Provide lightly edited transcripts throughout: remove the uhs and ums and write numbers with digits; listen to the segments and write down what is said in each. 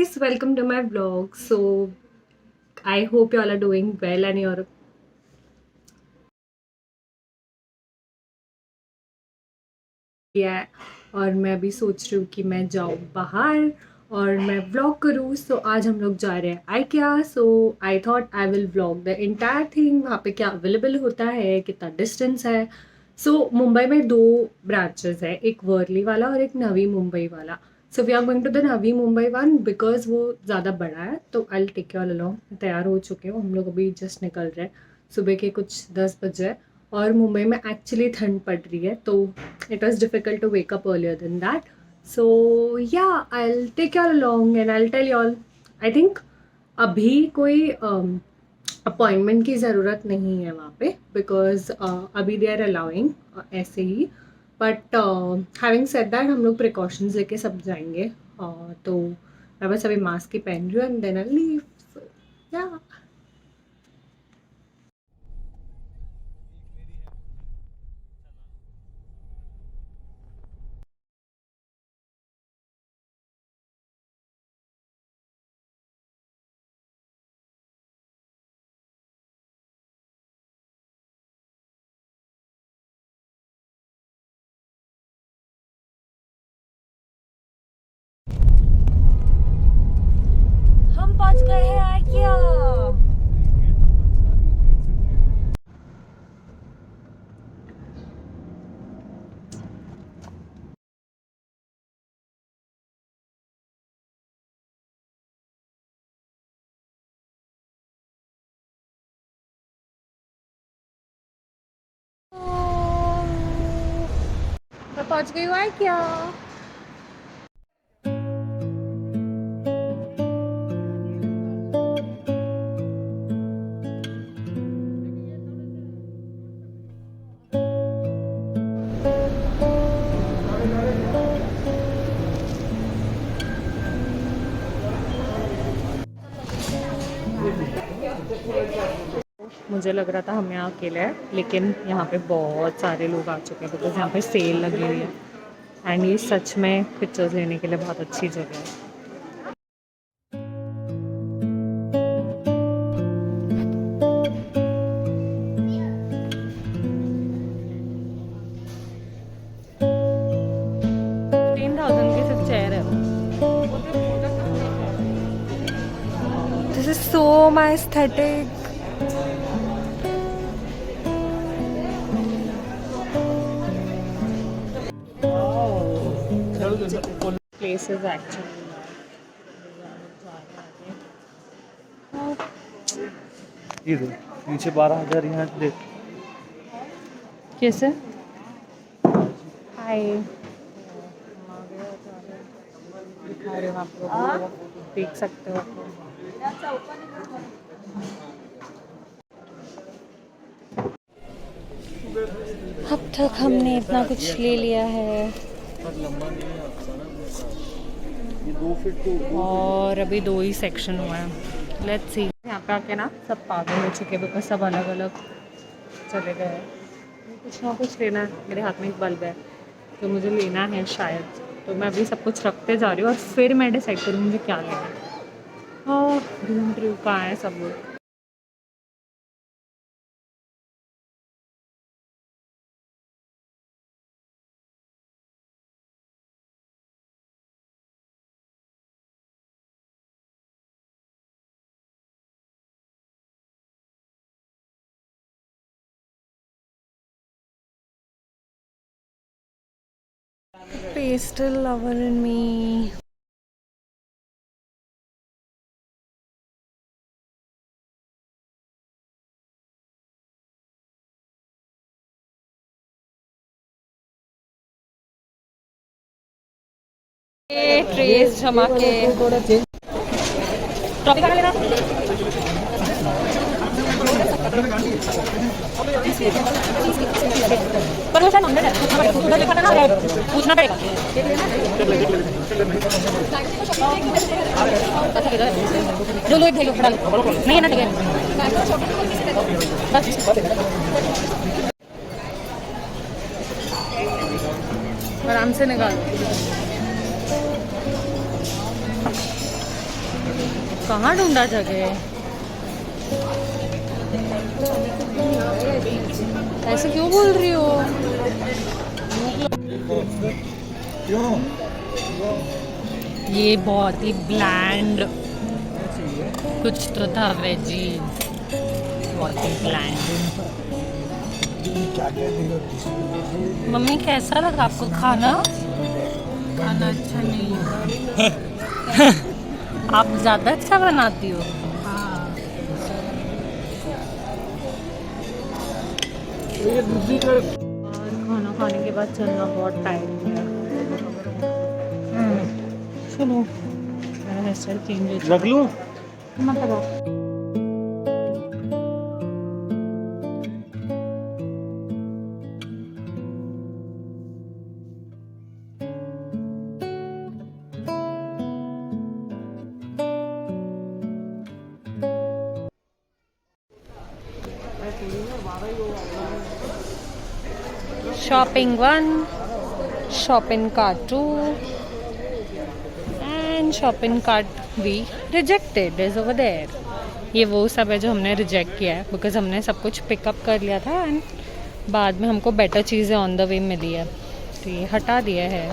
guys, welcome to my vlog. So I hope you all are doing well and you're और मैं अभी सोच रही हूँ कि मैं जाऊँ बाहर और मैं व्लॉग करूँ. सो आज हम लोग जा रहे हैं IKEA. So I thought I will vlog the entire thing. वहाँ पे क्या अवेलेबल होता है, कितना डिस्टेंस है. सो मुंबई में 2 ब्रांचेस है, एक वर्ली वाला और एक नवी मुंबई वाला. So we are going to the Navi Mumbai one because वो ज़्यादा बड़ा है. तो I take you all along. तैयार हो चुके हो, हम लोग अभी जस्ट निकल रहे हैं. सुबह के कुछ 10 बजे है और मुंबई में एक्चुअली ठंड पड़ रही है, तो it was difficult to wake up earlier than that. So yeah, I'll take you all along and I'll tell you all. I think अभी कोई अपॉइंटमेंट की ज़रूरत नहीं है वहाँ पे बिकॉज अभी दे आर अलाउइंग ऐसे ही. बट हैविंग सेड दैट हम लोग प्रिकॉशंस लेके सब जाएंगे. तो मैं बस अभी मास्क ही पहन रही हूँ एंड देन आई लीव. या हम पहुंच गए हैं IKEA. मैं पहुंच गई हूँ IKEA. मुझे लग रहा था हम यहाँ अकेले हैं, लेकिन यहाँ पे बहुत सारे लोग आ चुके हैं बिकॉज यहाँ पे सेल लगी हुई है. एंड ये सच में पिक्चर्स लेने के लिए बहुत अच्छी जगह है. की सिर्फ चेयर है. This is so my aesthetic. Places actually. ये देख पीछे 12,000 यहाँ देख. कैसे? हाय. दिखा रहे हो आप लोग, देख सकते हो. अब तक हमने इतना कुछ ले लिया है और अभी 2 ही सेक्शन हुआ है. Let's see. यहाँ पे आके ना सब पागल हो चुके हैं बिकॉज सब अलग अलग चले गए हैं. कुछ ना कुछ लेना है. मेरे हाथ में एक बल्ब है तो मुझे लेना है शायद. तो मैं अभी सब कुछ रखते जा रही हूँ और फिर मैं डिसाइड करूँ मुझे क्या लेना है. और ढूंढ रही हूँ कहाँ है सब लोग. Pastel lover in me. Trace जमा के टॉपिक आना लेना. पर वो शायद मंदिर है, उधर लिखा था ना, पूछना पड़ेगा. जो लो एक भेजो खड़ा नहीं है ना. ठीक है बस आराम से निकाल. कहाँ ढूंढा जगह? ऐसे क्यों बोल रही हो? ये बहुत ही ब्लैंड कुछ तो था वेजी, बहुत ही ब्लैंड। मम्मी कैसा लगा आपको खाना? खाना अच्छा नहीं है। आप ज़्यादा अच्छा बनाती हो। हाँ, और खाना खाने के बाद चलना बहुत टाइम है। सुनो, मेरा हेयर स्टाइल चेंज हो रख लूँ? मतलब shopping 1, shopping cart 2 and shopping cart we rejected is over there. ये वो सब है जो हमने रिजेक्ट किया है बिकॉज हमने सब कुछ पिकअप कर लिया था एंड बाद में हमको बेटर चीज़ें ऑन द वे मिली है, तो ये हटा दिया है।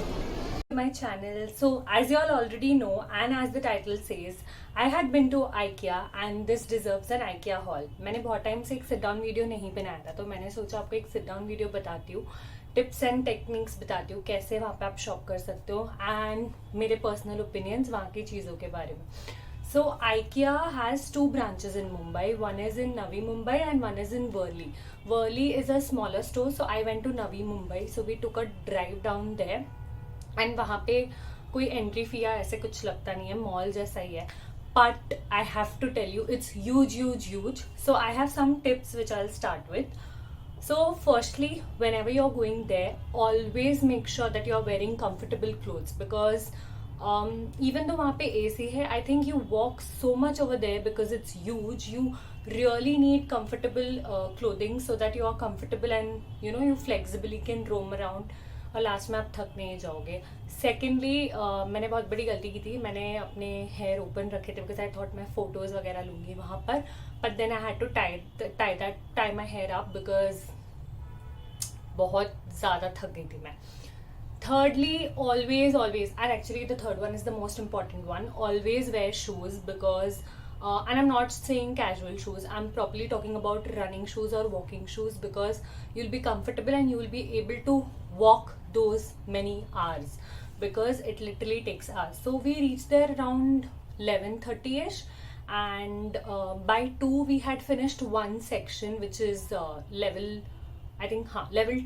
My channel. So as you all already know and as the title says, I had been to IKEA and this deserves an IKEA haul. मैंने बहुत टाइम से एक सिट डाउन वीडियो नहीं बनाया था, तो मैंने सोचा आपको एक सिट डाउन वीडियो बताती हूँ, टिप्स एंड टेक्निक्स बताती हूँ कैसे वहाँ पे आप शॉप कर सकते हो एंड मेरे पर्सनल ओपिनियंस वहाँ की चीज़ों के बारे में। So IKEA has 2 branches in Mumbai. One is in Navi Mumbai and one is in Worli. Worli is a smaller store, so I went to Navi Mumbai. So we took a drive down there. And वहाँ पे कोई entry fee या ऐसे कुछ लगता नहीं है, mall जैसा ही है, but I have to tell you it's huge huge huge. So I have some tips which I will start with. So firstly whenever you're going there, always make sure that you're wearing comfortable clothes because even though वहाँ पे AC है, I think you walk so much over there because it's huge. You really need comfortable clothing so that you are comfortable and you flexibly can roam around. और last में आप थक नहीं जाओगे. Secondly मैंने बहुत बड़ी गलती की थी, मैंने अपने हेयर ओपन रखे थे बिकॉज आई थॉट मैं फोटोज़ वगैरह लूँगी वहाँ पर, but then I had to tie my hair up because बहुत ज़्यादा थक गई थी मैं. Thirdly, always, and actually the third one is the most important one, always wear shoes because, and I'm not saying casual shoes, I'm properly talking about running shoes or walking shoes because you'll be comfortable and you will be able to walk those many hours because it literally takes hours. So we reached there around 11:30ish and by 2 we had finished one section which is level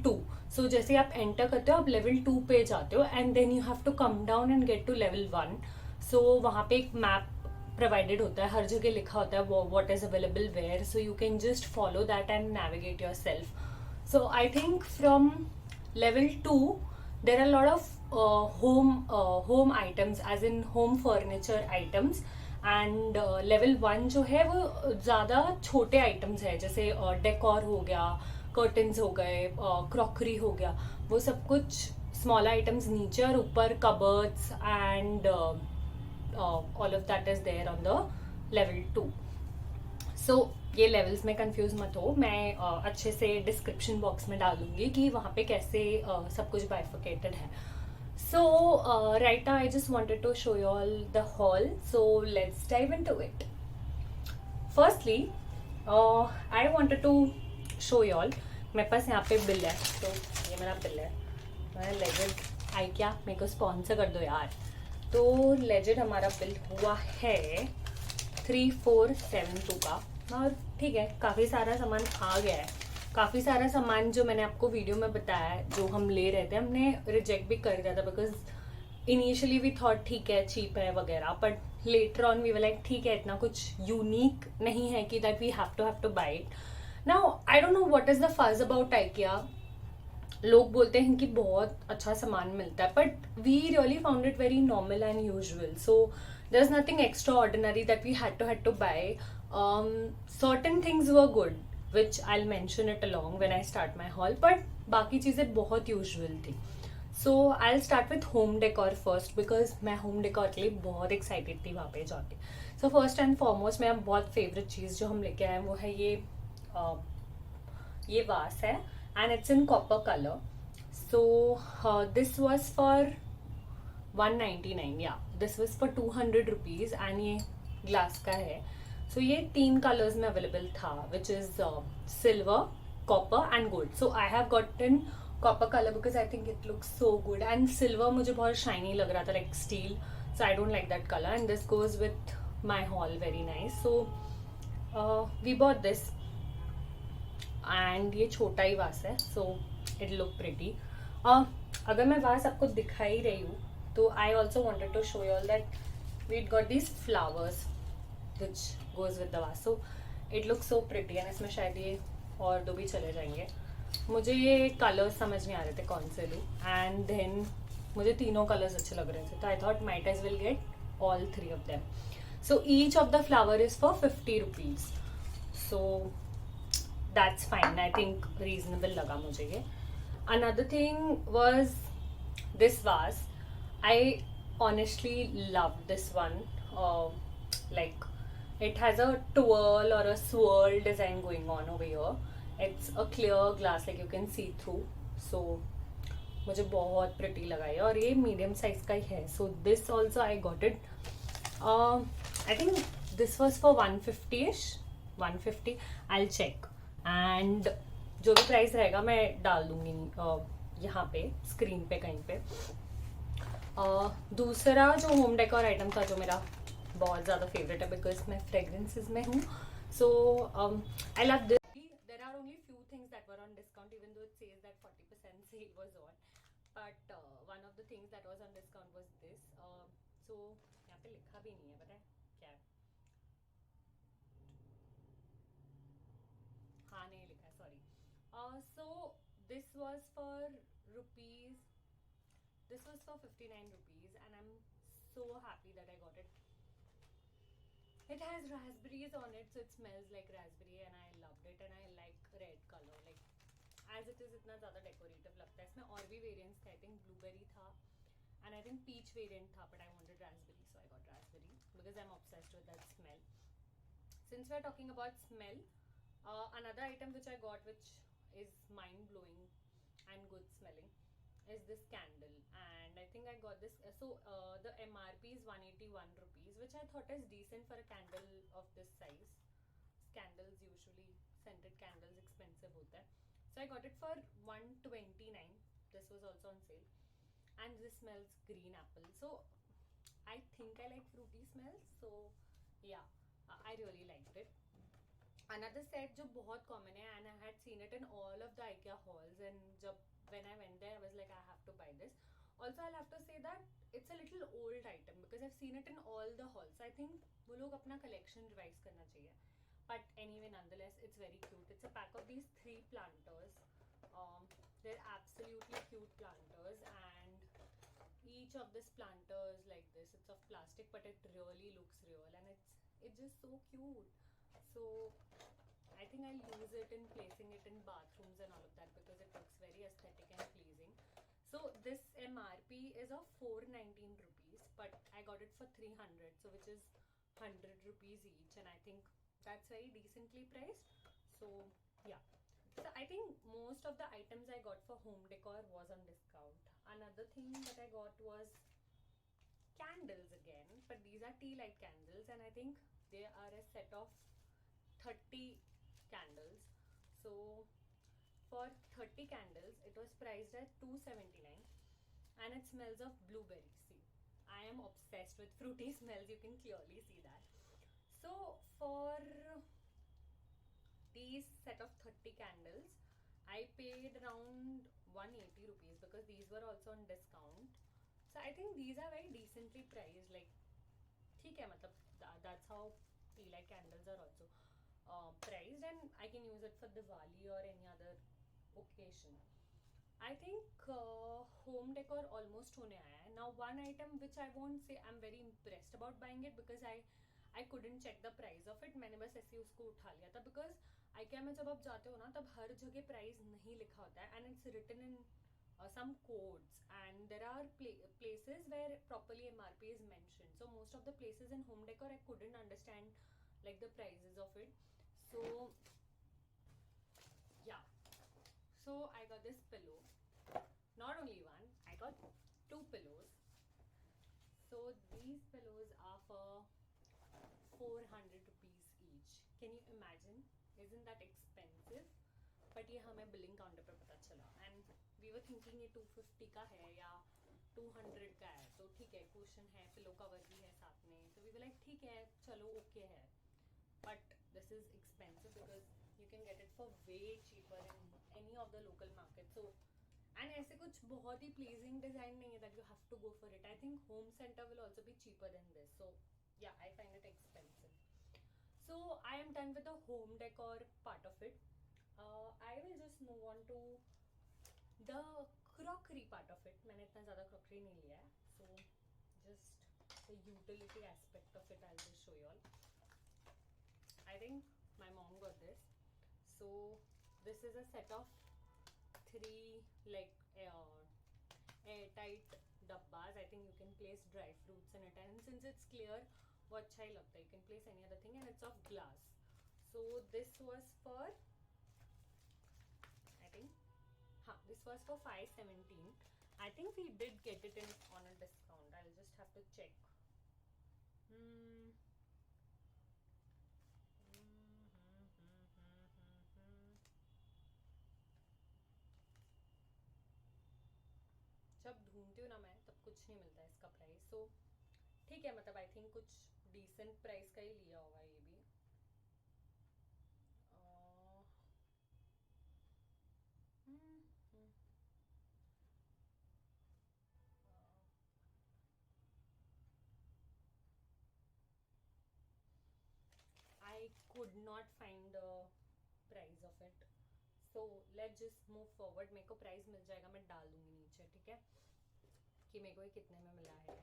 2. सो जैसे आप enter करते हो आप level 2 पे जाते हो and then you have to come down and get to level 1. सो वहाँ पे एक मैप प्रोवाइडेड होता है, हर जगह लिखा होता है what is available where, so you can just follow that and navigate yourself. So I think from level 2 there are lot of home items as in home furniture items and level 1 जो है वो ज़्यादा छोटे items है, जैसे decor हो गया, curtains हो गए, क्रॉकरी हो गया, वो सब कुछ स्मॉल आइटम्स नीचे और ऊपर cupboards and all of that is there on the level 2. सो ये लेवल्स में कंफ्यूज मत हो, मैं अच्छे से डिस्क्रिप्शन बॉक्स में डाल दूंगी कि वहाँ पे कैसे सब कुछ बाइफिकेटेड है. So right now I just wanted to show you all the haul, so let's dive into it. Firstly I wanted to show you all, मेरे पास यहाँ पे बिल है, तो ये मेरा बिल है. मैं लेजेंड IKEA मेरे को स्पॉन्सर कर दो यार. तो लेजेंड हमारा बिल हुआ है 3472 का, और ठीक है काफ़ी सारा सामान आ गया है. काफ़ी सारा सामान जो मैंने आपको वीडियो में बताया है जो हम ले रहे थे हमने रिजेक्ट भी कर दिया था बिकॉज इनिशियली वी थॉट ठीक है चीप है वगैरह, but later on we were like ठीक है इतना कुछ यूनिक नहीं है कि that we have to buy it. Now, I don't know what is the fuzz about IKEA. लोग बोलते हैं कि बहुत अच्छा सामान मिलता है, but we really found it very normal and usual. So there's nothing extraordinary that we had to buy. Certain things were good, which I'll mention it along when I start my haul. But बाकी चीज़ें बहुत usual थी. So I start with home decor first because मैं home decor के लिए बहुत excited थी वहाँ पे जाके. सो फर्स्ट एंड फॉरमोस्ट मेरा बहुत फेवरेट चीज़ जो हम लेके आए वो है ये वास है and it's in copper colour. So this was for 199. या this was for 200 rupees and ये ग्लास का है. सो ये 3 कलर्स में अवेलेबल था which is silver, copper and gold. So I have gotten copper colour because I think it looks so good and silver मुझे बहुत shiny लग रहा था like steel. So I don't like that colour and this goes with my hall very nice. So we bought this and ये छोटा ही वास है सो it look pretty. अगर मैं वास आपको दिखा ही रही हूँ तो I also wanted to show you all that we got these flowers which goes with the vase. So it look so pretty and इसमें शायद ये और दो भी चले जाएंगे. मुझे ये कलर्स समझ नहीं आ रहे थे कौन से लूँ एंड देन मुझे तीनों कलर्स अच्छे लग रहे थे तो I thought might as well get all 3 of them. So each of the flower is for 50 rupees. So that's fine. I think reasonable लगा मुझे ये. Another thing was this was. I honestly love this one. Like it has a twirl or a swirl design going on over here. It's a clear glass like you can see through. So मुझे बहुत pretty लगा ये और ये medium size का ही है. So this also I got it. I think this was for 150ish. 150. I'll check. And जो भी प्राइस रहेगा मैं डाल दूंगी यहाँ पे स्क्रीन पे कहीं पे. दूसरा जो होम डेकोर आइटम था जो मेरा बहुत ज़्यादा फेवरेट है बिकॉज मैं फ्रेगरेंसेस में हूँ. So I love this. There are only few things that were on discount even though it says that 40% sale was on. But one of the things that was on discount was this. So यहाँ पे लिखा भी नहीं है पता है क्या है. हाँ नहीं लिखा है sorry. So this was for rupees. This was for 59 rupees and I'm so happy that I got it. It has raspberries on it, so it smells like raspberry and I loved it and I like red color. Like as it is इतना ज़्यादा decorative लगता है. इसमें और भी variants थे. I think blueberry था and I think peach variant था but I wanted raspberry so I got raspberry because I'm obsessed with that smell. Since we're talking about smell, another item which I got which is mind blowing and good smelling is this candle and I think I got this. The MRP is 181 rupees which I thought is decent for a candle of this size. Candles usually scented candles expensive होता है. So I got it for 129. This was also on sale and this smells green apple. So I think I like fruity smells. So yeah, I really liked it. Another set जो बहुत common है and I had seen it in all of the IKEA halls and जब when I went there I was like I have to buy this. Also I'll have to say that it's a little old item because I've seen it in all the halls. I think वो लोग अपना collection revise करना चाहिए. But anyway nonetheless it's very cute. It's a pack of these 3 planters. They're absolutely cute planters and each of this planter is like this. It's of plastic but it really looks real and it's just so cute. So I think I'll use it in placing it in bathrooms and all of that because it looks very aesthetic and pleasing. So this MRP is of 419 rupees but I got it for 300 so which is 100 rupees each and I think that's very decently priced. So yeah. So I think most of the items I got for home decor was on discount. Another thing that I got was candles again but these are tea light candles and I think they are a set of 30 candles. So for 30 candles it was priced at 279 and it smells of blueberry. See, I am obsessed with fruity smells, you can clearly see that. So for these set of 30 candles I paid around 180 rupees because these were also on discount. So I think these are very decently priced. Like ठीक है मतलब that's how tea light candles are also priced and I can use it for Diwali or any other occasion. I think home decor almost होने आया है. Now one item which I won't say I'm very impressed about buying it because I couldn't check the price of it. मैंने बस ऐसे ही उसको उठा लिया था because IKEA में जब आप जाते हो ना तब हर जगह प्राइस नहीं लिखा होता है and it's written in some codes, and there are places where properly MRP is mentioned. So most of the places in home decor I couldn't understand like the prices of it. So yeah, so I got this pillow. Not only one, I got 2 pillows. So these pillows are for 400 rupees each. Can you imagine? Isn't that expensive? But ये हमें billing counter पर पता चला, and we were thinking ये 250 का है या 200 का है, तो ठीक है, क्वेश्चन है, पिलो कवर भी है साथ में, तो वी वर लाइक ठीक है, चलो ओके है. But this is expensive because you can get it for way cheaper in any of the local market. So and ऐसे कुछ बहुत ही प्लीजिंग डिजाइन नहीं है that you have to go for it. I think Home Centre will also be cheaper than this. So yeah, I find it expensive. So I am done with the home decor part of it. I will just move on to the crockery part of it. मैंने इतना ज़्यादा crockery नहीं लिया है, so just the utility aspect of it I'll just show you all. I think my mom got this. So this is a set of 3 like airtight dabbas. I think you can place dry fruits in it, and since it's clear, वो अच्छा ही लगता है. You can place any other thing, and it's of glass. So this was for, I think, this was for 517. I think we did get it on a discount. I'll just have to check. जब ढूंढती हूँ ना मैं, तब कुछ नहीं मिलता है इसका प्राइस. सो ठीक है, मतलब आई थिंक कुछ डिसेंट प्राइस का ही लिया होगा ये भी. I could not find the price of it. So let's just move forward. मेरे को प्राइस मिल जाएगा, मैं डाल दूंगी नीचे, ठीक है, कि मेरे को ये कितने में मिला है.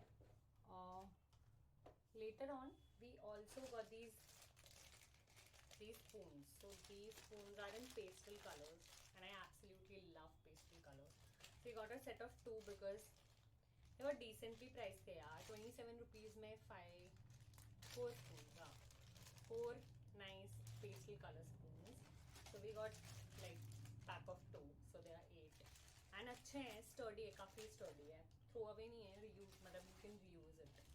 Later on we also got these spoons. So these spoons are in pastel colors, and I absolutely love pastel colors. So we got a set of 2 because they were decently priced थे यार. 27 rupees में 4 spoons. 4 nice pastel color spoons. So we got like pack of 2. So there are 8. And अच्छे हैं, sturdy है, काफी sturdy है, throw away नहीं है, reuse, मतलब you can reuse it.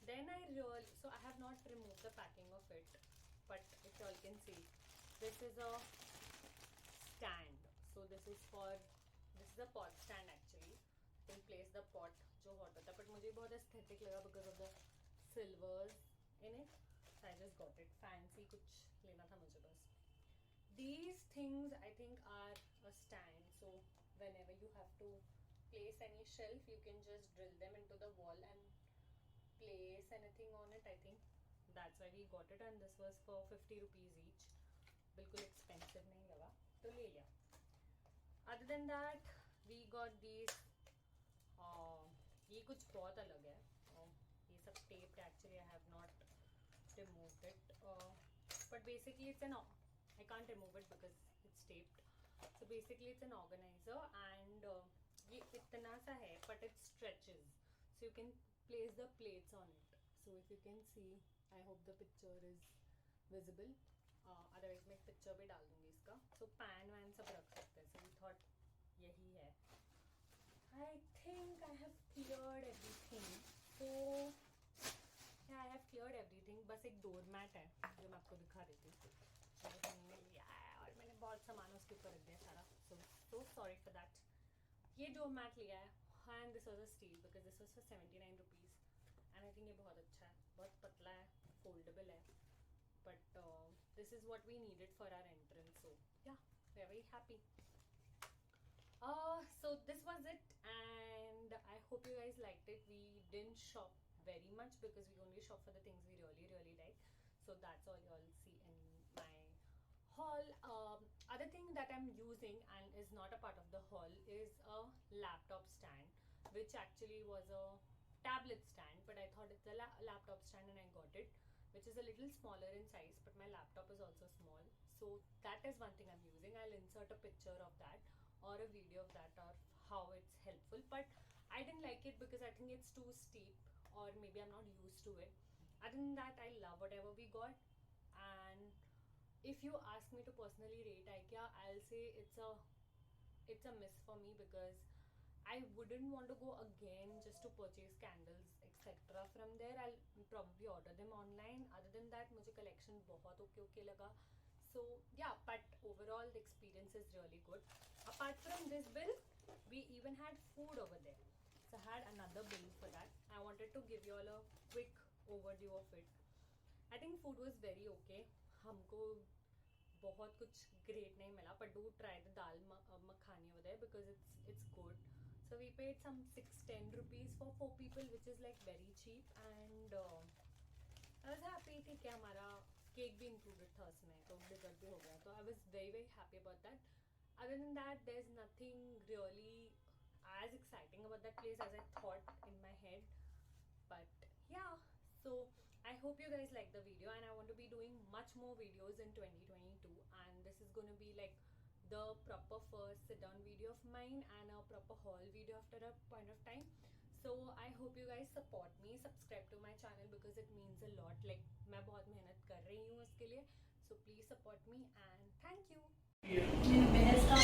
Then so I have not removed the packing of it, but if you all can see, this is a stand. So this is a pot stand actually. You can place the pot जो hot होता है, but मुझे बहुत aesthetic लगा because of the silvers in it. So I just got it. Fancy कुछ लेना था मुझे बस. These things I think are a stand. So whenever you have to place any shelf, you can just drill them into the wall and place anything on it. I think that's why we got it, and this was for 50 rupees each. बिल्कुल expensive नहीं लगा, तो ले लिया. Other than that, we got these. ये कुछ बहुत अलग है. ये सब taped actually. I have not removed it. But basically it's I can't remove it because it's taped. So basically it's an organizer, and ये इतना सा है, but it stretches. So you can place the plates on it. So if you can see, I hope the picture is visible. Otherwise मैं एक picture भी डाल दूँगी इसका. So pan वैन सब रख सकते हैं. So we thought यही है. I think I have cleared everything. So yeah, I have cleared everything. बस एक डोर मैट है जो मैं आपको दिखा देती हूँ. मैंने लिया है और मैंने बहुत सामान उसके ऊपर रख दिया सारा. So sorry for that. ये डोर मैट लिया है, and this was a steal because this was for 79 rupees. And I think ये बहुत अच्छा है, बहुत पतला है, foldable है. But this is what we needed for our entrance. So yeah, we are very happy. So this was it, and I hope you guys liked it. We didn't shop very much because we only shop for the things we really like. So that's all you all see in my haul. Other thing that I'm using and is not a part of the haul is a laptop stand, which actually was a tablet stand, but I thought it's a laptop stand and I got it, which is a little smaller in size, but my laptop is also small. So that is one thing I'm using. I'll insert a picture of that or a video of that, or how it's helpful, but I didn't like it because I think it's too steep, or maybe I'm not used to it. Other than that, I love whatever we got. And if you ask me to personally rate IKEA, I'll say it's a miss for me, because I wouldn't want to go again just to purchase candles etc. from there. I'll probably order them online. Other than that, मुझे collection बहुत okay लगा. So yeah, but overall the experience is really good. Apart from this bill, we even had food over there. So I had another bill for that. I wanted to give you all a quick overview of it. I think food was very okay. हमको बहुत कुछ great नहीं मिला, but do try the dal makhani over there because it's good. So we paid some 6-10 rupees for 4 people, which is like very cheap. And I was happy. ठीक है, हमारा cake भी included था उसमें, तो dessert भी हो गया. तो I was very happy about that. Other than that, there's nothing really as exciting about that place as I thought in my head. But yeah, so I hope you guys like the video, and I want to be doing much more videos in 2022, and this is going to be like the proper first sit down video of mine and a proper haul video after a point of time. So I hope you guys support me, subscribe to my channel because it means a lot. Like मैं बहुत मेहनत कर रही हूँ इसके लिए, so please support me and thank you. मेरे बहस का